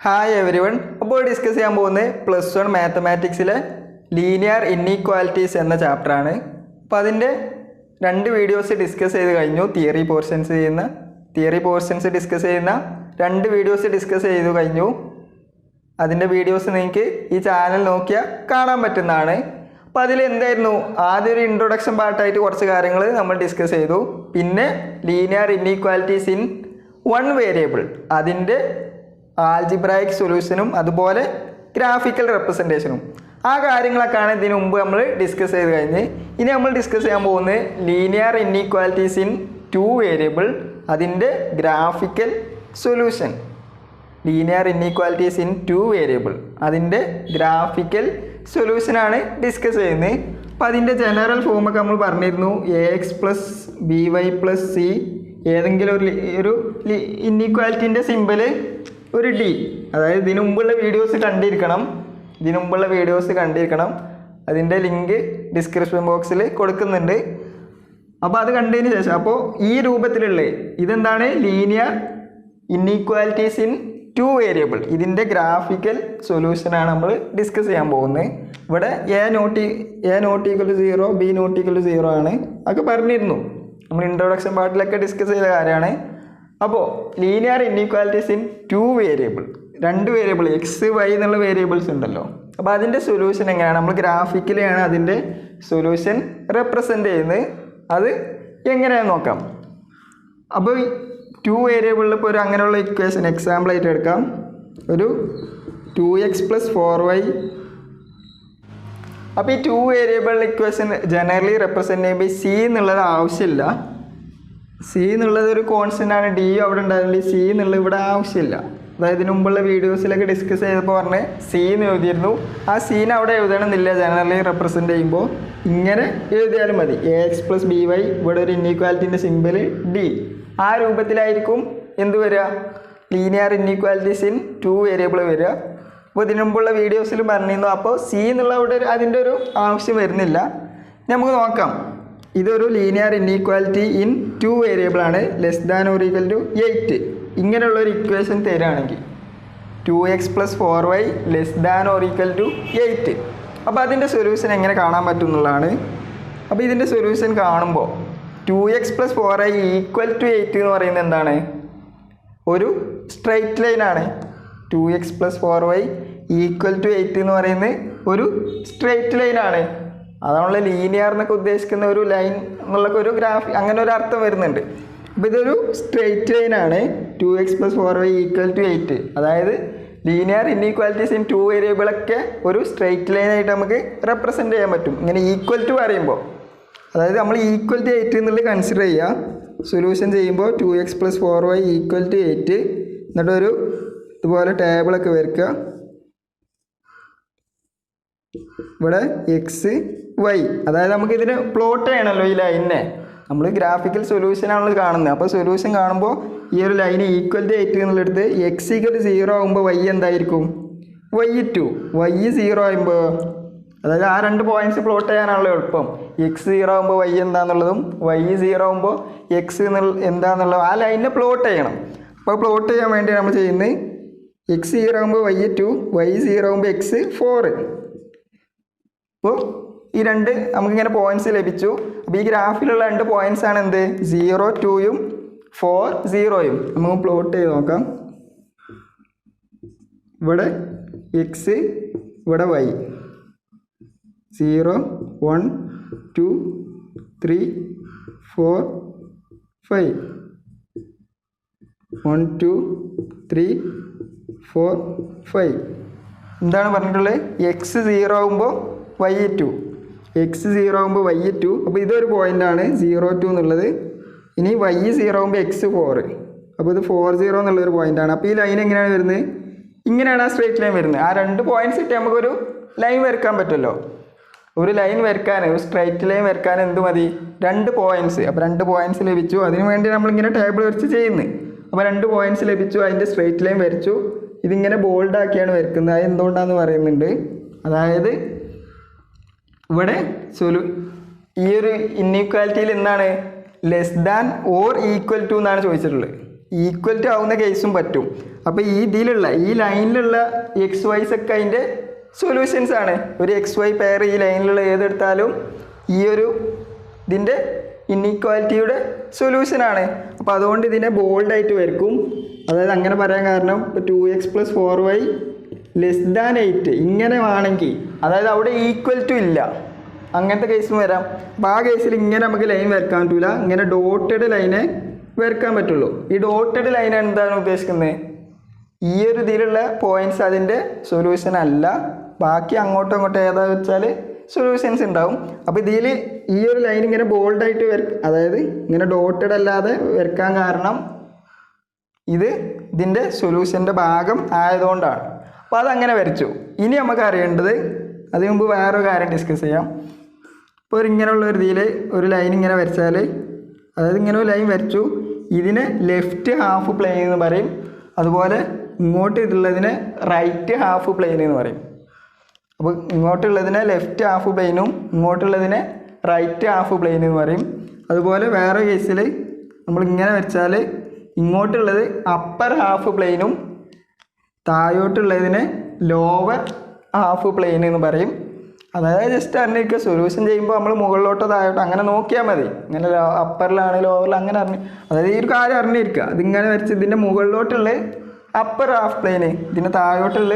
Hi every one. അപ്പോൾ discuss ചെയ്യാൻ പോകുന്നത് +1 മാത്തമാറ്റിക്സിലെ ലീനിയർ ഇൻഇക്വാലിറ്റീസ് എന്ന ചാപ്റ്ററാണ്. അപ്പോൾ അതിൻ്റെ 2 വീഡിയോസ് ഡിസ്കസ് ചെയ്ത് കഴിഞ്ഞു. തിയറി പോർഷൻസ് ഡിസ്കസ് ചെയ്യുന്ന 2 വീഡിയോസ് ഡിസ്കസ് ചെയ്തു കഴിഞ്ഞു. അതിൻ്റെ വീഡിയോസ് നിങ്ങൾക്ക് ഈ ചാനൽ നോക്കിയാൽ കാണാൻ പറ്റുന്നതാണ്. അപ്പോൾ അതിൽ എന്തായിരുന്നു, ആദ്യം ഒരു ഇൻട്രൊഡക്ഷൻ പാർട്ടായിട്ട് കുറച്ച് കാര്യങ്ങൾ നമ്മൾ ഡിസ്കസ് ചെയ്തു. പിന്നെ ലീനിയർ ഇൻഇക്വാലിറ്റീസ് ഇൻ 1 വേരിയബിൾ, അതിൻ്റെ ആൽജിബ്രായിക് സൊല്യൂഷനും അതുപോലെ ഗ്രാഫിക്കൽ റെപ്രസെൻറ്റേഷനും, ആ കാര്യങ്ങളൊക്കെയാണ് ഇതിനു മുമ്പ് നമ്മൾ ഡിസ്കസ് ചെയ്ത് കഴിഞ്ഞ്. ഇനി നമ്മൾ ഡിസ്കസ് ചെയ്യാൻ പോകുന്നത് ലീനിയർ ഇൻഇക്വാലിറ്റീസ് ഇൻ 2 വേരിയബിൾ, അതിൻ്റെ graphical solution. Linear inequalities in 2 variable, അതിൻ്റെ ഗ്രാഫിക്കൽ സൊല്യൂഷനാണ് ഡിസ്കസ് ചെയ്യുന്നത്. അപ്പോൾ അതിൻ്റെ ജനറൽ ഫോമൊക്കെ നമ്മൾ പറഞ്ഞിരുന്നു. AX + BY + C, ഏതെങ്കിലും ഒരു ഇൻഇക്വാലിറ്റീൻ്റെ സിമ്പിള് ഒരു D, അതായത് ഇതിനു മുമ്പുള്ള വീഡിയോസ് കണ്ടിരിക്കണം. അതിൻ്റെ ലിങ്ക് ഡിസ്ക്രിപ്ഷൻ ബോക്സിൽ കൊടുക്കുന്നുണ്ട്. അപ്പോൾ അത് കണ്ടതിന് ശേഷം, അപ്പോൾ ഈ രൂപത്തിലുള്ള ഇതെന്താണ്, ലീനിയർ ഇൻഇക്വാലിറ്റീസ് ഇൻ 2 വേരിയബിൾ, ഇതിൻ്റെ ഗ്രാഫിക്കൽ സൊല്യൂഷനാണ് നമ്മൾ ഡിസ്കസ് ചെയ്യാൻ പോകുന്നത്. ഇവിടെ A ≠ = 0, B ≠ 0 ആണ്. അതൊക്കെ പറഞ്ഞിരുന്നു, നമ്മൾ ഇൻട്രൊഡക്ഷൻ പാർട്ടിലൊക്കെ ഡിസ്കസ് ചെയ്ത കാര്യമാണ്. അപ്പോൾ linear inequalities in 2 variable, 2 variable X, Y എന്നുള്ള വേരിയബിൾസ് ഉണ്ടല്ലോ. അപ്പോൾ അതിൻ്റെ സൊല്യൂഷൻ എങ്ങനെയാണ്, നമ്മൾ ഗ്രാഫിക്കലിയാണ് അതിൻ്റെ സൊല്യൂഷൻ റെപ്രസെൻ്റ് ചെയ്യുന്നത്. അത് എങ്ങനെയാണെന്ന് നോക്കാം. അപ്പോൾ 2 വേരിയബിളിൽ ഇപ്പോൾ ഒരു അങ്ങനെയുള്ള ഇക്വേഷൻ എക്സാമ്പിളായിട്ട് എടുക്കാം. ഒരു 2x + 4y. അപ്പോൾ ഈ 2 വേരിയബിൾ ഇക്വേഷൻ ജനറലി റെപ്രസെൻ്റ് ചെയ്യുമ്പോൾ C എന്നുള്ളത് ആവശ്യമില്ല. C എന്നുള്ളത് ഒരു കോൺസ്റ്റൻ്റ് ആണ്. D അവിടെ ഉണ്ടായിരുന്നില്ല. C എന്നുള്ളത് ഇവിടെ ആവശ്യമില്ല. അതായത് ഇതിനു മുമ്പുള്ള വീഡിയോസിലൊക്കെ ഡിസ്കസ് ചെയ്തപ്പോൾ പറഞ്ഞ് C എന്ന് എഴുതിയിരുന്നു. ആ സീന് അവിടെ എഴുതണമെന്നില്ല. ജനറലി റെപ്രസെൻ്റ് ചെയ്യുമ്പോൾ ഇങ്ങനെ എഴുതിയാലും മതി. AX + BY, ഇവിടെ ഒരു ഇൻഇക്വാലിറ്റീൻ്റെ സിമ്പിൾ D. ആ രൂപത്തിലായിരിക്കും എന്ത് വരിക, ലീനിയർ ഇൻഇക്വാലിറ്റീസ് ഇൻ 2 വേരിയബിൾ വരിക. അപ്പോൾ ഇതിനു മുമ്പുള്ള വീഡിയോസിൽ പറഞ്ഞിരുന്നു. അപ്പോൾ C എന്നുള്ള അവിടെ അതിൻ്റെ ഒരു ആവശ്യം വരുന്നില്ല. നമുക്ക് നോക്കാം. ഇതൊരു ലീനിയർ ഇൻഇക്വാലിറ്റി ഇൻ 2 വേരിയബിൾ ആണ്. Less than or equal to 8 ഇങ്ങനെയുള്ളൊരു ഇക്വേഷൻ തരികയാണെങ്കിൽ 2x + 4y less than or equal to 8. അപ്പോൾ അതിൻ്റെ സൊല്യൂഷൻ എങ്ങനെ കാണാൻ പറ്റും എന്നുള്ളതാണ്. അപ്പോൾ ഇതിൻ്റെ സൊല്യൂഷൻ കാണുമ്പോൾ 2x + 4y = 8 എന്ന് പറയുന്നത് എന്താണ്, ഒരു സ്ട്രൈറ്റ് ലൈനാണ്. 2x + 4y = 8 എന്ന് പറയുന്നത് ഒരു സ്ട്രൈറ്റ് ലൈനാണ്. അതാണല്ലോ ലീനിയർ എന്നൊക്കെ ഉദ്ദേശിക്കുന്ന ഒരു ലൈൻ എന്നുള്ള ഒരു ഗ്രാഫ്, അങ്ങനെ ഒരു അർത്ഥം വരുന്നുണ്ട്. അപ്പോൾ ഇതൊരു സ്ട്രെയിറ്റ് ലൈനാണ്. 2x + 4y = 8. അതായത് ലീനിയർ ഇൻഇക്വാലിറ്റീസ് ഇൻ 2 വേരിയബിളൊക്കെ ഒരു സ്ട്രെയിറ്റ് ലൈനായിട്ട് നമുക്ക് റെപ്രസെൻ്റ് ചെയ്യാൻ പറ്റും. ഇങ്ങനെ ഈക്വൽ ടു പറയുമ്പോൾ, അതായത് നമ്മൾ = 8 എന്നുള്ളത് കൺസിഡർ ചെയ്യുക. സൊല്യൂഷൻ ചെയ്യുമ്പോൾ 2x + 4y = 8. എന്നിട്ടൊരു ഇതുപോലെ ടേബിളൊക്കെ വരയ്ക്കുക. ഇവിടെ x, y, അതായത് നമുക്കിതിന് പ്ലോട്ട് ചെയ്യണമല്ലോ ഈ ലൈനിനെ. നമ്മൾ ഗ്രാഫിക്കൽ സൊല്യൂഷനാണല്ലോ കാണുന്നത്. അപ്പോൾ സൊല്യൂഷൻ കാണുമ്പോൾ ഈ ഒരു ലൈന് = 8 എന്നുള്ളടുത്ത് x = 0 ആകുമ്പോൾ y എന്തായിരിക്കും, y2. y 0 ആകുമ്പോൾ, അതായത് ആ 2 പോയിന്റ്സ് പ്ലോട്ട് ചെയ്യാനാണല്ലോ എളുപ്പം. x 0 ആകുമ്പോൾ y എന്താണെന്നുള്ളതും y 0 ആകുമ്പോൾ x എന്താണെന്നുള്ളതും ആ ലൈനിനെ പ്ലോട്ട് ചെയ്യണം. അപ്പോൾ പ്ലോട്ട് ചെയ്യാൻ വേണ്ടി നമ്മൾ ചെയ്യുന്നത് x 0 ആകുമ്പോൾ y2, y 0 ആകുമ്പോൾ x 4. അപ്പോൾ ഈ 2 നമുക്കിങ്ങനെ പോയിന്റ്സ് ലഭിച്ചു. അപ്പോൾ ഈ ഗ്രാഫിലുള്ള 2 പോയിന്റ്സ് ആണ് എന്ത്, 0, 2 4, 0. നമുക്ക് പ്ലോട്ട് ചെയ്ത് നോക്കാം. ഇവിടെ x, ഇവിടെ y. 0, 1, 2, 3, 4, 5. 1, 2, 3, 4, 5. എന്താണ് പറഞ്ഞിട്ടുള്ളത്, x 0 ആകുമ്പോൾ y2, x 0 ആകുമ്പോൾ y2. അപ്പോൾ ഇതൊരു പോയിൻ്റാണ് 0, 2 എന്നുള്ളത്. ഇനി y 0 ആകുമ്പോൾ x 4. അപ്പോൾ ഇത് 4, 0 എന്നുള്ളൊരു പോയിൻ്റാണ്. അപ്പോൾ ഈ ലൈൻ എങ്ങനെയാണ് വരുന്നത്, ഇങ്ങനെയാണ് ആ സ്ട്രേറ്റ് ലൈൻ വരുന്നത്. ആ 2 പോയിൻറ്റ്സ് ഇട്ട് നമുക്കൊരു ലൈൻ വരയ്ക്കാൻ പറ്റുമല്ലോ. ഒരു ലൈൻ വരയ്ക്കാൻ, ഒരു സ്ട്രൈറ്റ് ലൈൻ വരയ്ക്കാൻ എന്ത് മതി, 2 പോയിൻറ്റ്സ്. അപ്പോൾ 2 പോയിൻറ്റ്സ് ലഭിച്ചു. അതിന് വേണ്ടി നമ്മളിങ്ങനെ ടേബിൾ വരച്ച് ചെയ്യുന്നത്. അപ്പോൾ 2 പോയിൻറ്റ്സ് ലഭിച്ചു, അതിൻ്റെ സ്ട്രേറ്റ് ലൈൻ വരച്ചു. ഇതിങ്ങനെ ബോൾഡാക്കിയാണ് വരയ്ക്കുന്നത്. അത് എന്തുകൊണ്ടാണെന്ന് പറയുന്നുണ്ട്. അതായത് ഇവിടെ ഈ ഒരു ഇൻഇക്വാലിറ്റിയിൽ എന്താണ്, less than or equal to എന്നാണ് ചോദിച്ചിട്ടുള്ളത്. ഈക്വൽ ടു ആവുന്ന കേസും പറ്റും. അപ്പോൾ ഈ ഇതിലുള്ള ഈ ലൈനിലുള്ള എക്സ് വൈസ് ഒക്കെ അതിൻ്റെ സൊല്യൂഷൻസ് ആണ്. ഒരു എക്സ് വൈ പെയർ ഈ ലൈനിലുള്ള ഏതെടുത്താലും ഈ ഒരു ഇതിൻ്റെ ഇൻഇക്വാലിറ്റിയുടെ സൊല്യൂഷനാണ്. അപ്പോൾ അതുകൊണ്ട് ഇതിനെ ബോൾഡായിട്ട് വരക്കും. അതായത് അങ്ങനെ പറയാൻ കാരണം ഇപ്പോൾ 2x + 4y < 8 ഇങ്ങനെ ആണെങ്കിൽ, അതായത് അവിടെ ഈക്വൽ ടു ഇല്ല, അങ്ങനത്തെ കേസും വരാം. അപ്പോൾ ആ കേസിൽ ഇങ്ങനെ നമുക്ക് ലൈൻ വരക്കാൻ പറ്റില്ല, ഇങ്ങനെ ഡോട്ടഡ് ലൈനെ വരക്കാൻ പറ്റുള്ളൂ. ഈ ഡോട്ടഡ് ലൈൻ എന്താണ് ഉദ്ദേശിക്കുന്നത്? ഈ ഒരു ഇതിലുള്ള പോയിന്റ്സ് അതിൻ്റെ സൊല്യൂഷൻ അല്ല, ബാക്കി അങ്ങോട്ടും ഇങ്ങോട്ടും ഏതാ വെച്ചാൽ സൊല്യൂഷൻസ് ഉണ്ടാവും. അപ്പോൾ ഇതിൽ ഈ ഒരു ലൈൻ ഇങ്ങനെ ബോൾഡായിട്ട് അതായത് ഇങ്ങനെ ഡോട്ടഡ് അല്ലാതെ വരക്കാൻ കാരണം ഇത് ഇതിൻ്റെ സൊല്യൂഷൻ്റെ ഭാഗം ആയതുകൊണ്ടാണ്. അപ്പോൾ അതങ്ങനെ വരച്ചു. ഇനി നമുക്ക് അറിയേണ്ടത്, അതിന് മുമ്പ് വേറൊരു കാര്യം ഡിസ്കസ് ചെയ്യാം. ഇപ്പോൾ ഇങ്ങനെയുള്ള ഒരു ഇതിൽ ഒരു ലൈൻ ഇങ്ങനെ വരച്ചാൽ, അതായത് ഇങ്ങനെ ഒരു ലൈൻ വരച്ചു, ഇതിനെ ലെഫ്റ്റ് ഹാഫ് പ്ലെയിൻ എന്ന് പറയും. അതുപോലെ ഇങ്ങോട്ട് ഇതുള്ളതിനെ റൈറ്റ് ഹാഫ് പ്ലെയിൻ എന്ന് പറയും. അപ്പോൾ ഇങ്ങോട്ടുള്ളതിനെ ലെഫ്റ്റ് ഹാഫ് പ്ലെയിനും ഇങ്ങോട്ടുള്ളതിനെ റൈറ്റ് ഹാഫ് പ്ലെയിൻ എന്ന് പറയും. അതുപോലെ വേറെ കേസിൽ നമ്മൾ ഇങ്ങനെ വെച്ചാൽ ഇങ്ങോട്ടുള്ളത് അപ്പർ ഹാഫ് പ്ലെയിനും താഴോട്ടുള്ളതിനെ ലോവർ ഹാഫ് പ്ലെയിൻ എന്ന് പറയും. അതായത് ജസ്റ്റ് അറിഞ്ഞിരിക്കുക, സൊല്യൂഷൻ ചെയ്യുമ്പോൾ നമ്മൾ മുകളിലോട്ടോ താഴോട്ടോ അങ്ങനെ നോക്കിയാൽ മതി. ഇങ്ങനെ അപ്പറിലാണ് ലോവറിൽ അങ്ങനെ അതായത് ഈ ഒരു കാര്യം അറിഞ്ഞിരിക്കുക. ഇതിങ്ങനെ വരച്ച് ഇതിൻ്റെ മുകളിലോട്ടുള്ള അപ്പർ ഹാഫ് പ്ലെയിന്, ഇതിൻ്റെ താഴോട്ടുള്ള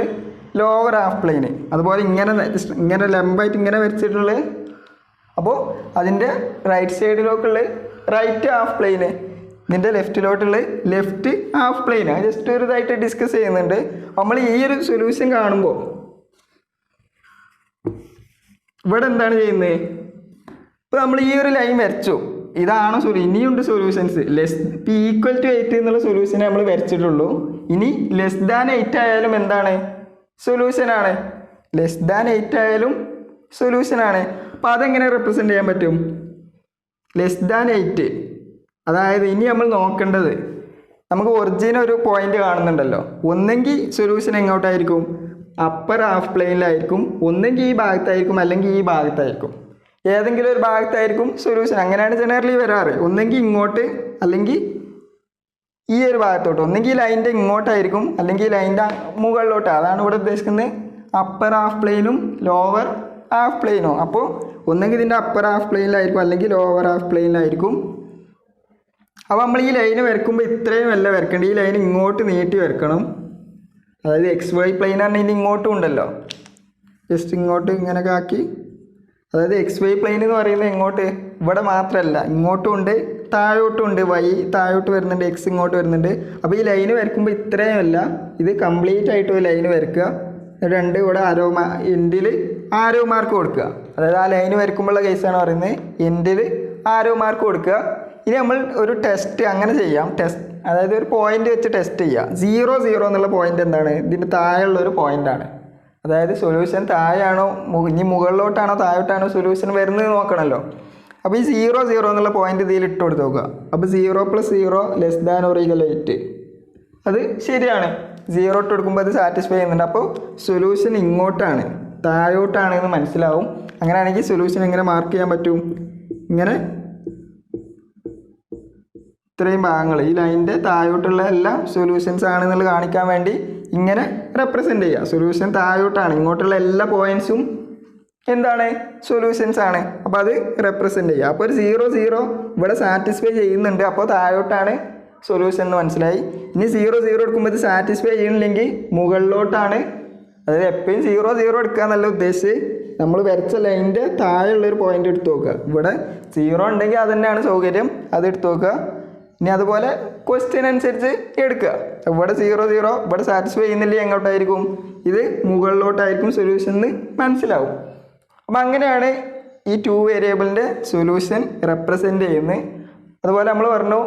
ലോവർ ഹാഫ് പ്ലെയിന്. അതുപോലെ ഇങ്ങനെ ലംബായിട്ട് ഇങ്ങനെ വരച്ചിട്ടുള്ളത്, അപ്പോൾ അതിൻ്റെ റൈറ്റ് സൈഡിലോട്ടുള്ള റൈറ്റ് ഹാഫ് പ്ലെയിന്, ഇതിൻ്റെ ലെഫ്റ്റിലോട്ടുള്ള ലെഫ്റ്റ് ഹാഫ് പ്ലെയിന്. ജസ്റ്റ് ഒരു ഇതായിട്ട് ഡിസ്കസ് ചെയ്യുന്നുണ്ട്. നമ്മൾ ഈ ഒരു സൊല്യൂഷൻ കാണുമ്പോൾ ഇവിടെ എന്താണ് ചെയ്യുന്നത്? ഇപ്പോൾ നമ്മൾ ഈ ഒരു ലൈൻ വരച്ചു, ഇതാണ് ഇനിയുണ്ട് സൊല്യൂഷൻസ്. ഇപ്പോൾ ഈക്വൽ ടു 8 എന്നുള്ള സൊല്യൂഷനെ നമ്മൾ വരച്ചിട്ടുള്ളൂ. ഇനി <8 ആയാലും എന്താണ്? സൊല്യൂഷനാണ്. <8 ആയാലും സൊല്യൂഷനാണ്. അപ്പോൾ അതെങ്ങനെ റെപ്രസെൻ്റ് ചെയ്യാൻ പറ്റും? <8, അതായത് ഇനി നമ്മൾ നോക്കേണ്ടത്, നമുക്ക് ഒറിജിൻ ഒരു പോയിന്റ് കാണുന്നുണ്ടല്ലോ, ഒന്നെങ്കിൽ സൊല്യൂഷൻ എങ്ങോട്ടായിരിക്കും? അപ്പർ ഹാഫ് പ്ലെയിനിലായിരിക്കും, ഒന്നെങ്കിൽ ഈ ഭാഗത്തായിരിക്കും അല്ലെങ്കിൽ ഈ ഭാഗത്തായിരിക്കും. ഏതെങ്കിലും ഒരു ഭാഗത്തായിരിക്കും സൊല്യൂഷൻ. അങ്ങനെയാണ് ജനറലി വരാറ്. ഒന്നെങ്കിൽ ഇങ്ങോട്ട് അല്ലെങ്കിൽ ഈ ഒരു ഭാഗത്തോട്ട്, ഒന്നെങ്കിൽ ലൈൻ്റെ ഇങ്ങോട്ടായിരിക്കും അല്ലെങ്കിൽ ലൈൻ്റെ മുകളിലോട്ട്. അതാണ് ഇവിടെ ഉദ്ദേശിക്കുന്നത്, അപ്പർ ഹാഫ് പ്ലെയിനും ലോവർ ഹാഫ് പ്ലെയിനോ. അപ്പോൾ ഒന്നെങ്കിൽ ഇതിൻ്റെ അപ്പർ ഹാഫ് പ്ലെയിനിലായിരിക്കും അല്ലെങ്കിൽ ലോവർ ഹാഫ് പ്ലെയിനിലായിരിക്കും. അപ്പോൾ നമ്മൾ ഈ ലൈന് വരക്കുമ്പോൾ ഇത്രയും അല്ല വരക്കേണ്ടത്, ഈ ലൈൻ ഇങ്ങോട്ട് നീട്ടി വരക്കണം. അതായത് എക്സ് വൈ പ്ലെയിൻ ആണ്, ഇനി ഇങ്ങോട്ടും ഉണ്ടല്ലോ, ജസ്റ്റ് ഇങ്ങോട്ട് ഇങ്ങനെയൊക്കെ ആക്കി. അതായത് എക്സ് വൈ പ്ലെയിൻ എന്ന് പറയുന്നത് ഇങ്ങോട്ട്, ഇവിടെ മാത്രമല്ല ഇങ്ങോട്ടും ഉണ്ട് താഴോട്ടും ഉണ്ട്. വൈ താഴോട്ട് വരുന്നുണ്ട്, എക്സ് ഇങ്ങോട്ട് വരുന്നുണ്ട്. അപ്പോൾ ഈ ലൈന് വരക്കുമ്പോൾ ഇത്രയും അല്ല, ഇത് കംപ്ലീറ്റ് ആയിട്ട് ഒരു ലൈന് വരക്കുക. രണ്ട് ഇവിടെ എൻഡിൽ ആരോ മാർക്ക് കൊടുക്കുക. അതായത് ആ ലൈന് വരക്കുമ്പോഴുള്ള കേസാണ് പറയുന്നത്, എൻഡിൽ ആരോ മാർക്ക് കൊടുക്കുക. ഇനി നമ്മൾ ഒരു ടെസ്റ്റ് അങ്ങനെ ചെയ്യാം. അതായത് ഒരു പോയിന്റ് വെച്ച് ടെസ്റ്റ് ചെയ്യുക. 0 0 എന്നുള്ള പോയിന്റ് എന്താണ്? ഇതിൻ്റെ താഴെയുള്ളൊരു പോയിന്റാണ്. അതായത് സൊല്യൂഷൻ താഴെയാണോ ഇനി മുകളിലോട്ടാണോ താഴോട്ടാണോ സൊല്യൂഷൻ വരുന്നത് നോക്കണമല്ലോ. അപ്പോൾ ഈ 0 0 എന്നുള്ള പോയിന്റ് ഇതിൽ ഇട്ട് കൊടുത്ത് നോക്കുക. അപ്പോൾ 0 + 0 < 8. അത് ശരിയാണ്. 0 ഇട്ട് കൊടുക്കുമ്പോൾ അത് സാറ്റിസ്ഫൈ ചെയ്യുന്നുണ്ട്. അപ്പോൾ സൊല്യൂഷൻ ഇങ്ങോട്ടാണ്, താഴോട്ടാണ് എന്ന് മനസ്സിലാവും. അങ്ങനെയാണെങ്കിൽ സൊല്യൂഷൻ എങ്ങനെ മാർക്ക് ചെയ്യാൻ പറ്റും? ഇങ്ങനെ ഇത്രയും ഭാഗങ്ങൾ ഈ ലൈനിൻ്റെ താഴോട്ടുള്ള എല്ലാം സൊല്യൂഷൻസ് ആണെന്നുള്ളത് കാണിക്കാൻ വേണ്ടി ഇങ്ങനെ റെപ്രസെൻ്റ് ചെയ്യുക. സൊല്യൂഷൻ താഴോട്ടാണ്, ഇങ്ങോട്ടുള്ള എല്ലാ പോയിൻറ്റ്സും എന്താണ്? സൊല്യൂഷൻസ് ആണ്. അപ്പോൾ അത് റെപ്രസെൻ്റ് ചെയ്യുക. അപ്പോൾ ഒരു 0 0 ഇവിടെ സാറ്റിസ്ഫൈ ചെയ്യുന്നുണ്ട്, അപ്പോൾ താഴോട്ടാണ് സൊല്യൂഷൻ എന്ന് മനസ്സിലായി. ഇനി 0 0 എടുക്കുമ്പോൾ ഇത് സാറ്റിസ്ഫൈ ചെയ്യുന്നില്ലെങ്കിൽ മുകളിലോട്ടാണ്. അതായത് എപ്പോഴും 0 0 എടുക്കുക എന്നല്ല ഉദ്ദേശിച്ച്, നമ്മൾ വരച്ച ലൈനിൻ്റെ താഴെയുള്ളൊരു പോയിന്റ് എടുത്ത് നോക്കുക. ഇവിടെ 0 ഉണ്ടെങ്കിൽ അത് തന്നെയാണ് സൗകര്യം, അത് എടുത്ത് നോക്കുക. ഇനി അതുപോലെ ക്വസ്റ്റ്യൻ അനുസരിച്ച് എടുക്കുക. ഇവിടെ 0 0 ഇവിടെ സാറ്റിസ്ഫൈ ചെയ്യുന്നില്ലെങ്കിൽ എങ്ങോട്ടായിരിക്കും? ഇത് മുകളിലോട്ടായിരിക്കും സൊല്യൂഷൻ എന്ന് മനസ്സിലാവും. അപ്പം അങ്ങനെയാണ് ഈ 2 വേരിയബിളിൻ്റെ സൊല്യൂഷൻ റെപ്രസെൻ്റ് ചെയ്യുന്നത്. അതുപോലെ നമ്മൾ പറഞ്ഞു,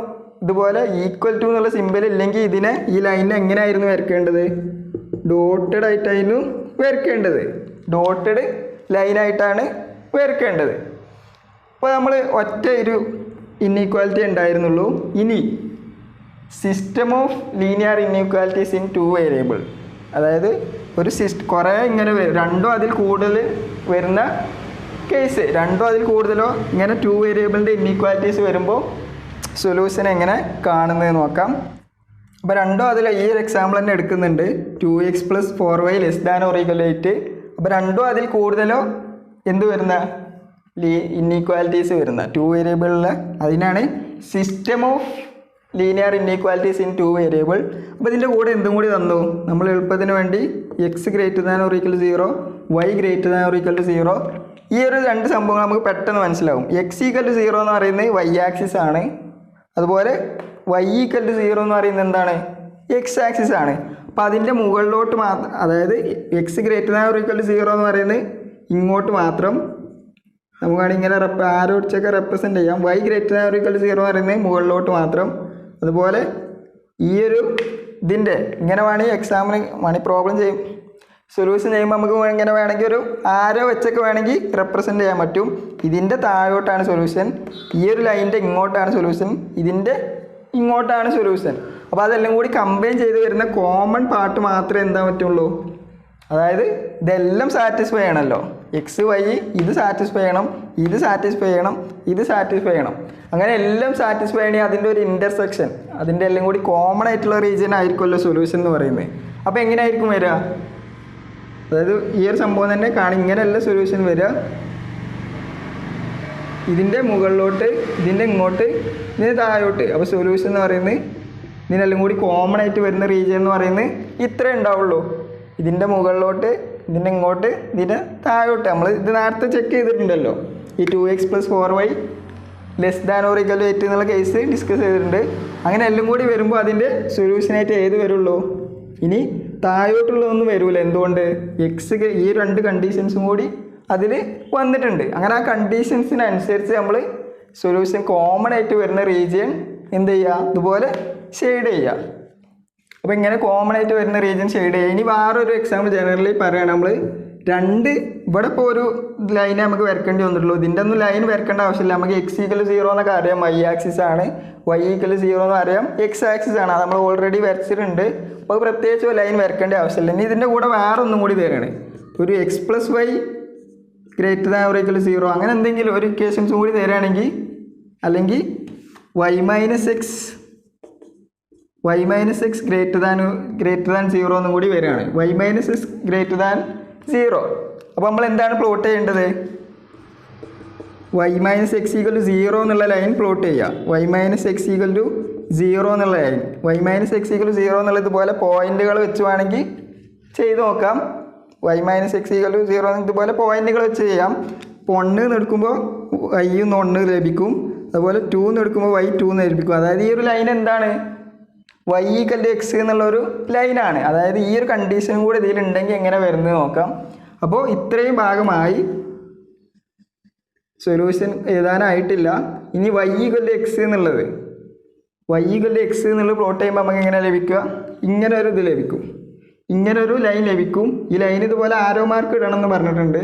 ഇതുപോലെ ഈക്വൽ ടു എന്നുള്ള സിമ്പിൾ ഇല്ലെങ്കിൽ ഇതിനെ ഈ ലൈനിനെ എങ്ങനെയായിരുന്നു വരക്കേണ്ടത്? ഡോട്ടഡ് ആയിട്ടായിരുന്നു വരക്കേണ്ടത്. ഡോട്ടഡ് ലൈനായിട്ടാണ് വരക്കേണ്ടത്. അപ്പോൾ നമ്മൾ ഒറ്റ ഒരു ഇൻഇക്വാലിറ്റി ഉണ്ടായിരുന്നുള്ളൂ. ഇനി system of linear inequalities in 2 variable, അതായത് ഒരു കുറേ ഇങ്ങനെ രണ്ടോ അതിൽ കൂടുതൽ വരുന്ന കേസ്, രണ്ടോ അതിൽ കൂടുതലോ ഇങ്ങനെ 2 വേരിയബിളിൻ്റെ ഇൻഇക്വാലിറ്റീസ് വരുമ്പോൾ സൊല്യൂഷൻ എങ്ങനെ കാണുന്നത് നോക്കാം. അപ്പോൾ രണ്ടോ അതിൽ ഈ ഒരു എക്സാമ്പിൾ തന്നെ എടുക്കുന്നുണ്ട് 2x + 4y <= 8. അപ്പോൾ രണ്ടോ അതിൽ കൂടുതലോ എന്ത് വരുന്ന ഇൻഈക്വാലിറ്റീസ് വരുന്ന 2 വേരിയബിളിൽ അതിനാണ് system of linear inequalities in 2 variable. അപ്പോൾ ഇതിൻ്റെ കൂടെ എന്തും കൂടി തന്നു, നമ്മൾ എളുപ്പത്തിന് വേണ്ടി x > 0 y > 0. ഈ ഒരു രണ്ട് സംഭവങ്ങൾ നമുക്ക് പെട്ടെന്ന് മനസ്സിലാവും. x = 0 എന്ന് പറയുന്നത് y ആക്സിസ് ആണ്, അതുപോലെ y = 0 എന്ന് പറയുന്നത് എന്താണ്, x ആക്സിസ് ആണ്. അപ്പോൾ അതിൻ്റെ മുകളിലോട്ട് മാത്രം, അതായത് x > 0 എന്ന് പറയുന്നത് ഇങ്ങോട്ട് മാത്രം നമുക്കാണെങ്കിൽ ഇങ്ങനെ ആരോടിച്ചൊക്കെ റെപ്രസെൻ്റ് ചെയ്യാം. y > 0 എന്ന് പറയുന്നത് മുകളിലോട്ട് മാത്രം. അതുപോലെ ഈ ഒരു ഇതിൻ്റെ ഇങ്ങനെ വേണമെങ്കിൽ എക്സാമിന് പ്രോബ്ലം ചെയ്യും സൊല്യൂഷൻ ചെയ്യുമ്പോൾ നമുക്ക് ഇങ്ങനെ വേണമെങ്കിൽ ഒരു ആരോ വെച്ചൊക്കെ വേണമെങ്കിൽ റെപ്രസെൻ്റ് ചെയ്യാൻ പറ്റും. ഇതിൻ്റെ താഴോട്ടാണ് സൊല്യൂഷൻ, ഈ ഒരു ലൈനിൻ്റെ ഇങ്ങോട്ടാണ് സൊല്യൂഷൻ, ഇതിൻ്റെ ഇങ്ങോട്ടാണ് സൊല്യൂഷൻ. അപ്പോൾ അതെല്ലാം കൂടി കമ്പൈൻ ചെയ്ത് വരുന്ന കോമൺ പാർട്ട് മാത്രമേ എന്താ പറ്റുള്ളൂ, അതായത് ഇതെല്ലാം സാറ്റിസ്ഫൈ ചെയ്യണമല്ലോ. എക്സ് വൈ ഇത് സാറ്റിസ്ഫൈ ചെയ്യണം, ഇത് സാറ്റിസ്ഫൈ ചെയ്യണം, ഇത് സാറ്റിസ്ഫൈ ചെയ്യണം. അങ്ങനെ എല്ലാം സാറ്റിസ്ഫൈ ചെയ്യണമെങ്കിൽ അതിൻ്റെ ഒരു ഇൻ്റർസെക്ഷൻ, അതിൻ്റെ എല്ലാം കൂടി കോമൺ ആയിട്ടുള്ള റീജിയൻ ആയിരിക്കുമല്ലോ സൊല്യൂഷൻ എന്ന് പറയുന്നത്. അപ്പോൾ എങ്ങനെയായിരിക്കും വരിക, അതായത് ഈ ഒരു സംഭവം തന്നെ ഇങ്ങനെയല്ല സൊല്യൂഷൻ വരിക, ഇതിൻ്റെ മുകളിലോട്ട്, ഇതിൻ്റെ ഇങ്ങോട്ട്, ഇതിന് താഴോട്ട്. അപ്പോൾ സൊല്യൂഷൻ എന്ന് പറയുന്നത് ഇതിനെല്ലാം കൂടി കോമൺ ആയിട്ട് വരുന്ന റീജിയൻ എന്ന് പറയുന്നത് ഇത്രേ ഉണ്ടാവുള്ളൂ. ഇതിൻ്റെ മുകളിലോട്ട്, ഇതിൻ്റെ ഇങ്ങോട്ട്, ഇതിൻ്റെ താഴോട്ട്. നമ്മൾ ഇത് നേരത്തെ ചെക്ക് ചെയ്തിട്ടുണ്ടല്ലോ, ഈ 2x + 4y <= 8 എന്നുള്ള കേസ് ഡിസ്കസ് ചെയ്തിട്ടുണ്ട്. അങ്ങനെ എല്ലാം കൂടി വരുമ്പോൾ അതിൻ്റെ സൊല്യൂഷനായിട്ട് ഏത് വരുള്ളൂ, ഇനി താഴോട്ടുള്ളതൊന്നും വരില്ല. എന്തുകൊണ്ട്, എക്സ് ഈ രണ്ട് കണ്ടീഷൻസും കൂടി അതിൽ വന്നിട്ടുണ്ട്. അങ്ങനെ ആ കണ്ടീഷൻസിനനുസരിച്ച് നമ്മൾ സൊല്യൂഷൻ കോമൺ ആയിട്ട് വരുന്ന റീജിയൻ എന്ത് ചെയ്യുക, ഇതുപോലെ ഷെയ്ഡ് ചെയ്യുക. അപ്പോൾ ഇങ്ങനെ കോമൺ ആയിട്ട് വരുന്ന റീജിയൻ ഷെയ്ഡ് ചെയ്യുക. ഇനി വേറൊരു എക്സാമ്പിൾ ജനറലി പറയുകയാണ്, നമ്മൾ ഇവിടെ ഇപ്പോൾ ഒരു ലൈനെ നമുക്ക് വരക്കേണ്ടി വന്നിട്ടുള്ളൂ. ഇതിൻ്റെ ഒന്നും ലൈൻ വരക്കേണ്ട ആവശ്യമില്ല. നമുക്ക് x = 0 എന്നൊക്കെ അറിയാം, y ആക്സിസ് ആണ്, y = 0 എന്ന് അറിയാം, x ആക്സിസ് ആണ്, അത് നമ്മൾ ഓൾറെഡി വരച്ചിട്ടുണ്ട്. അപ്പോൾ പ്രത്യേകിച്ച് ലൈൻ വരക്കേണ്ട ആവശ്യമില്ല. ഇനി ഇതിൻ്റെ കൂടെ വേറെ ഒന്നും കൂടി തരാണ്, ഒരു x + y > 0 അങ്ങനെ എന്തെങ്കിലും ഒരു ഇക്വേഷൻസും കൂടി തരാണെങ്കിൽ, അല്ലെങ്കിൽ y - x <= 0 എന്നും കൂടി വരികയാണ്, y - x <= 0. അപ്പോൾ നമ്മൾ എന്താണ് പ്ലോട്ട് ചെയ്യേണ്ടത്, y - x = 0 എന്നുള്ള ലൈൻ പ്ലോട്ട് ചെയ്യുക. y - x = 0 എന്നുള്ള ലൈൻ, y - x = 0 എന്നുള്ളത് ഇതുപോലെ പോയിന്റുകൾ വെച്ച് വേണമെങ്കിൽ ചെയ്ത് നോക്കാം. y - x = 0 ഇതുപോലെ പോയിന്റുകൾ വെച്ച് ചെയ്യാം. ഇപ്പോൾ 1 എന്ന് എടുക്കുമ്പോൾ y 1 ലഭിക്കും, അതുപോലെ 2 എന്ന് എടുക്കുമ്പോൾ y 2 എന്ന് ലഭിക്കും. അതായത് ഈ ഒരു ലൈൻ എന്താണ്, y = x എന്നുള്ളൊരു ലൈനാണ്. അതായത് ഈ ഒരു കണ്ടീഷനും കൂടി ഇതിലുണ്ടെങ്കിൽ എങ്ങനെ വരുന്നത് നോക്കാം. അപ്പോൾ ഇത്രയും ഭാഗമായി സൊല്യൂഷൻ എഴുതാനായിട്ടില്ല. ഇനി y = x എന്നുള്ളത്, y = x എന്നുള്ളത് പ്ലോട്ട് ചെയ്യുമ്പോൾ നമുക്ക് എങ്ങനെ ലഭിക്കുക, ഇങ്ങനെ ഒരു ഇത് ലഭിക്കും, ഇങ്ങനെ ഒരു ലൈൻ ലഭിക്കും. ഈ ലൈൻ ഇതുപോലെ ആരോ മാർക്ക് ഇടണം എന്ന് പറഞ്ഞിട്ടുണ്ട്,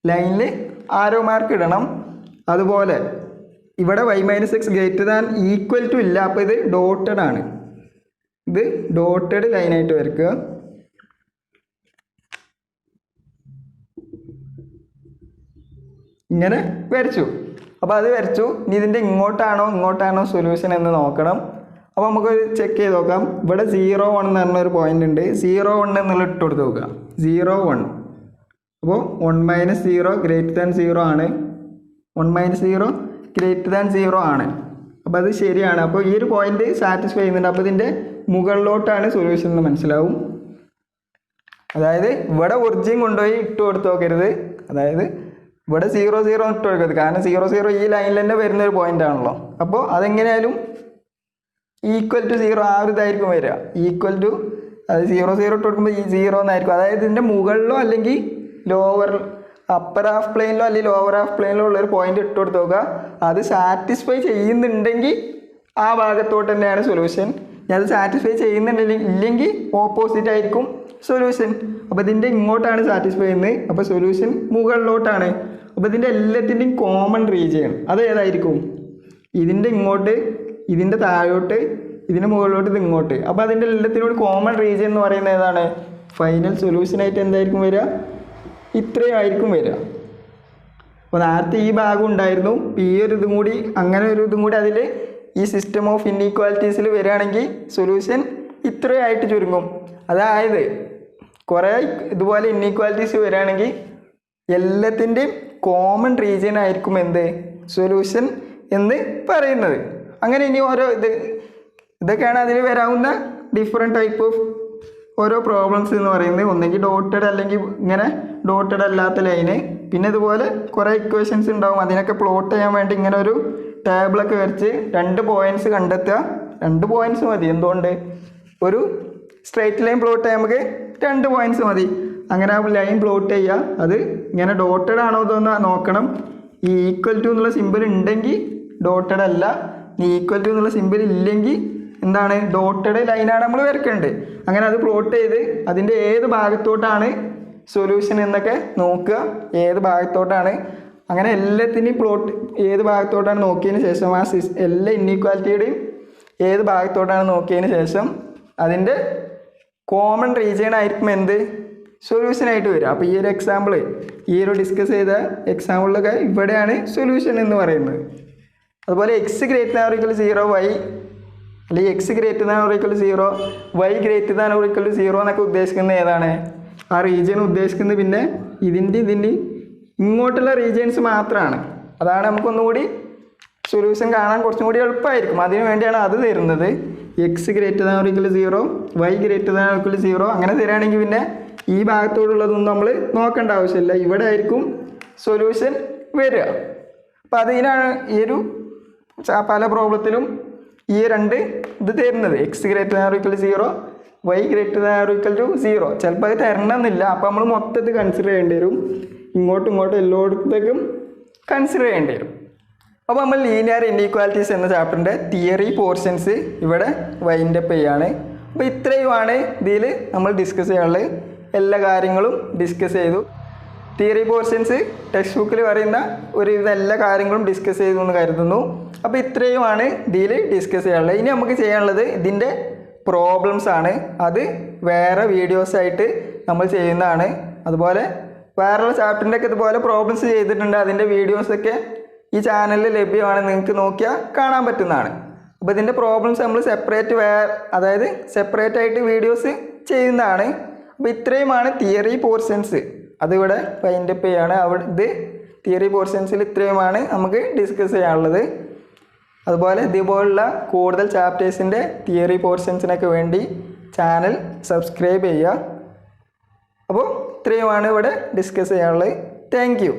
ലൈനിൽ ആരോ മാർക്ക് ഇടണം. അതുപോലെ ഇവിടെ y - x > ഇല്ല, അപ്പോൾ ഇത് ഡോട്ടഡ് ആണ്, ഇത് ഡോട്ടഡ് ലൈനായിട്ട് വരയ്ക്കുക. ഇങ്ങനെ വരച്ചു. അപ്പോൾ അത് വരച്ചു. ഇനി ഇതിൻ്റെ ഇങ്ങോട്ടാണോ സൊല്യൂഷൻ എന്ന് നോക്കണം. അപ്പോൾ നമുക്ക് ചെക്ക് ചെയ്ത് നോക്കാം. ഇവിടെ 0 1 എന്ന് പറഞ്ഞൊരു പോയിന്റ് ഉണ്ട്, 0 1 എന്നുള്ള ഇട്ട് കൊടുത്ത് നോക്കുക, 0 1. അപ്പോൾ 1 - 0 > 0 ആണ്, 1 - 0 > 0 ആണ്. അപ്പോൾ അത് ശരിയാണ്. അപ്പോൾ ഈ ഒരു പോയിന്റ് സാറ്റിസ്ഫൈ ചെയ്യുന്നുണ്ട്. അപ്പോൾ ഇതിൻ്റെ മുകളിലോട്ടാണ് സൊല്യൂഷൻ എന്ന് മനസ്സിലാവും. അതായത് ഇവിടെ ഒറിജിൻ കൊണ്ടുപോയി ഇട്ട് കൊടുത്ത് നോക്കരുത്, അതായത് ഇവിടെ 0 0 ഇട്ട് കൊടുക്കരുത്, കാരണം 0 0 ഈ ലൈനിൽ തന്നെ വരുന്ന ഒരു പോയിന്റ് ആണല്ലോ. അപ്പോൾ അതെങ്ങനെയായാലും =0 ആ ഒരു ഇതായിരിക്കും വരിക, അത് 0 0 ഇട്ട് കൊടുക്കുമ്പോൾ ഈ 0 എന്നായിരിക്കും. അതായത് ഇതിൻ്റെ മുകളിലോ അല്ലെങ്കിൽ ലോവർ അപ്പർ ഹാഫ് പ്ലെയിനിലോ അല്ലെങ്കിൽ ലോവർ ഹാഫ് പ്ലെയിനിലോ ഉള്ളൊരു പോയിന്റ് ഇട്ട് കൊടുത്ത് നോക്കുക. അത് സാറ്റിസ്ഫൈ ചെയ്യുന്നുണ്ടെങ്കിൽ ആ ഭാഗത്തോട്ട് തന്നെയാണ് സൊല്യൂഷൻ. അത് സാറ്റിസ്ഫൈ ചെയ്യുന്നുണ്ടെങ്കിൽ ഓപ്പോസിറ്റ് ആയിരിക്കും സൊല്യൂഷൻ. അപ്പോൾ ഇതിൻ്റെ ഇങ്ങോട്ടാണ് സാറ്റിസ്ഫൈ ചെയ്യുന്നത്, അപ്പോൾ സൊല്യൂഷൻ മുകളിലോട്ടാണ്. അപ്പോൾ ഇതിൻ്റെ എല്ലാത്തിൻ്റെയും കോമൺ റീജിയൻ അത് ഏതായിരിക്കും, ഇതിൻ്റെ ഇങ്ങോട്ട്, ഇതിൻ്റെ താഴോട്ട്, ഇതിൻ്റെ മുകളിലോട്ട്, ഇത് ഇങ്ങോട്ട്. അപ്പോൾ അതിൻ്റെ എല്ലാത്തിനോട് കോമൺ റീജിയൻ എന്ന് പറയുന്നത് ഏതാണ്, ഫൈനൽ സൊല്യൂഷനായിട്ട് എന്തായിരിക്കും വരിക, ഇത്രയും ആയിരിക്കും വരിക. അപ്പോൾ നേരത്തെ ഈ ഭാഗം ഉണ്ടായിരുന്നു, ഈ ഒരു ഇതും കൂടി, അങ്ങനെ ഒരു ഇതും കൂടി അതിൽ ഈ സിസ്റ്റം ഓഫ് ഇൻഈക്വാലിറ്റീസിൽ വരികയാണെങ്കിൽ സൊല്യൂഷൻ ഇത്രയായിട്ട് ചുരുങ്ങും. അതായത് കുറേ ഇതുപോലെ ഇൻഈക്വാലിറ്റീസ് വരികയാണെങ്കിൽ എല്ലാത്തിൻ്റെയും കോമൺ റീജിയൻ ആയിരിക്കും എന്ത് സൊല്യൂഷൻ എന്ന് പറയുന്നത്. അങ്ങനെ ഇനി ഓരോ ഇതൊക്കെയാണ് അതിൽ വരാവുന്ന ഡിഫറെൻറ്റ് ടൈപ്പ് ഓഫ് ഓരോ പ്രോബ്ലംസ് എന്ന് പറയുന്നത്. ഒന്നെങ്കിൽ ഡോട്ടഡ് അല്ലെങ്കിൽ ഇങ്ങനെ ഡോട്ടഡ് അല്ലാത്ത ലൈന്. പിന്നെ ഇതുപോലെ കുറേ ഇക്വേഷൻസ് ഉണ്ടാവും. അതിനൊക്കെ പ്ലോട്ട് ചെയ്യാൻ വേണ്ടി ഇങ്ങനെ ഒരു ടേബിളൊക്കെ വരച്ച് 2 പോയിൻറ്റ്സ് കണ്ടെത്തുക. 2 പോയിൻറ്റ്സ് മതി. എന്തുകൊണ്ട് ഒരു സ്ട്രൈറ്റ് ലൈൻ പ്ലോട്ട് ചെയ്യാൻ നമുക്ക് 2 പോയിൻറ്റ്സ് മതി. അങ്ങനെ ആ ലൈൻ പ്ലോട്ട് ചെയ്യുക. അത് ഇങ്ങനെ ഡോട്ടഡ് ആണോ ഇതൊന്ന് നോക്കണം. ഈ ഈക്വൽ ടു എന്നുള്ള സിമ്പിൾ ഉണ്ടെങ്കിൽ ഡോട്ടഡ് അല്ല, ഈ ഈക്വൽ ടു എന്നുള്ള സിമ്പിൾ ഇല്ലെങ്കിൽ എന്താണ് ഡോട്ടഡ് ലൈനാണ് നമ്മൾ വരയ്ക്കേണ്ടത്. അങ്ങനെ അത് പ്ലോട്ട് ചെയ്ത് അതിൻ്റെ ഏത് ഭാഗത്തോട്ടാണ് സൊല്യൂഷൻ എന്നൊക്കെ നോക്കുക, ഏത് ഭാഗത്തോട്ടാണ്. അങ്ങനെ എല്ലാത്തിൻ്റെയും പ്ലോട്ട് ഏത് ഭാഗത്തോട്ടാണ് നോക്കിയതിന് ശേഷം ആ എല്ലാ ഇൻഈക്വാലിറ്റിയുടെയും ഏത് ഭാഗത്തോട്ടാണ് നോക്കിയതിന് ശേഷം അതിൻ്റെ കോമൺ റീജിയൻ ആയിരിക്കും എന്ത് സൊല്യൂഷനായിട്ട് വരിക. അപ്പോൾ ഈ ഒരു എക്സാമ്പിൾ, ഈ ഒരു ഡിസ്കസ് ചെയ്ത എക്സാമ്പിളിലൊക്കെ ഇവിടെയാണ് സൊല്യൂഷൻ എന്ന് പറയുന്നത്. അതുപോലെ x greater than or equal to 0 y, അല്ലെങ്കിൽ x greater than or equal to 0 y greater than or equal to 0 എന്നൊക്കെ ഉദ്ദേശിക്കുന്നത് ഏതാണ്? ആ റീജിയൻ ഉദ്ദേശിക്കുന്നത് പിന്നെ ഇതിൻ്റെ ഇങ്ങോട്ടുള്ള റീജിയൻസ് മാത്രമാണ്. അതാണ് നമുക്കൊന്നുകൂടി സൊല്യൂഷൻ കാണാൻ കുറച്ചും കൂടി എളുപ്പമായിരിക്കും. അതിന് വേണ്ടിയാണ് അത് തരുന്നത്. X greater than or equal to 0 y greater than or equal to 0 അങ്ങനെ തരികയാണെങ്കിൽ പിന്നെ ഈ ഭാഗത്തോടുള്ളതൊന്നും നമ്മൾ നോക്കേണ്ട ആവശ്യമില്ല. ഇവിടെ ആയിരിക്കും സൊല്യൂഷൻ വരിക. അപ്പോൾ അതിനാണ് ഈ ഒരു പല പ്രോബ്ലത്തിലും ഈ 2 ഇത് തരുന്നത്. X greater than or equal to 0 y greater than or equal to 0. ചിലപ്പോൾ അത് തരണമെന്നില്ല. അപ്പോൾ നമ്മൾ മൊത്തത്തിൽ കൺസിഡർ ചെയ്യേണ്ടി വരും. ഇങ്ങോട്ടും എല്ലായിടത്തേക്കും കൺസിഡർ ചെയ്യേണ്ടി വരും. അപ്പോൾ നമ്മൾ ലീനിയർ ഇൻഈക്വാലിറ്റീസ് എന്ന ചാപ്റ്ററിൻ്റെ തിയറി പോർഷൻസ് ഇവിടെ വൈൻഡ് അപ്പ് ചെയ്യാണ്. അപ്പോൾ ഇത്രയുമാണ് ഇതിൽ നമ്മൾ ഡിസ്കസ് ചെയ്യാനുള്ളത്. എല്ലാ കാര്യങ്ങളും ഡിസ്കസ് ചെയ്തു. തിയറി പോർഷൻസ് ടെക്സ്റ്റ് ബുക്കിൽ പറയുന്ന ഒരു എല്ലാ കാര്യങ്ങളും ഡിസ്കസ് ചെയ്തു എന്ന് കരുതുന്നു. അപ്പോൾ ഇത്രയുമാണ് ഇതിൽ ഡിസ്കസ് ചെയ്യാനുള്ളത്. ഇനി നമുക്ക് ചെയ്യാനുള്ളത് ഇതിൻ്റെ പ്രോബ്ലംസ് ആണ്. അത് വേറെ വീഡിയോസായിട്ട് നമ്മൾ ചെയ്യുന്നതാണ്. അതുപോലെ വേറെയുള്ള ചാപ്റ്ററിൻ്റെ ഒക്കെ ഇതുപോലെ പ്രോബ്ലംസ് ചെയ്തിട്ടുണ്ട്. അതിൻ്റെ വീഡിയോസൊക്കെ ഈ ചാനലിൽ ലഭ്യമാണ്. നിങ്ങൾക്ക് നോക്കിയാൽ കാണാൻ പറ്റുന്നതാണ്. അപ്പോൾ ഇതിൻ്റെ പ്രോബ്ലംസ് നമ്മൾ അതായത് സെപ്പറേറ്റ് ആയിട്ട് വീഡിയോസ് ചെയ്യുന്നതാണ്. അപ്പോൾ ഇത്രയുമാണ് തിയറി പോർഷൻസ്. അതിവിടെ വൈൻഡ് അപ്പ് ചെയ്യാണ്. ഇത് തിയറി പോർഷൻസിൽ ഇത്രയുമാണ് നമുക്ക് ഡിസ്കസ് ചെയ്യാനുള്ളത്. അതുപോലെ ഇതുപോലുള്ള കൂടുതൽ ചാപ്റ്റേഴ്സിൻ്റെ തിയറി പോർഷൻസിനൊക്കെ വേണ്ടി ചാനൽ സബ്സ്ക്രൈബ് ചെയ്യുക. അപ്പോൾ ഇത്രയുമാണ് ഇവിടെ ഡിസ്കസ് ചെയ്യാനുള്ളത്. Thank you.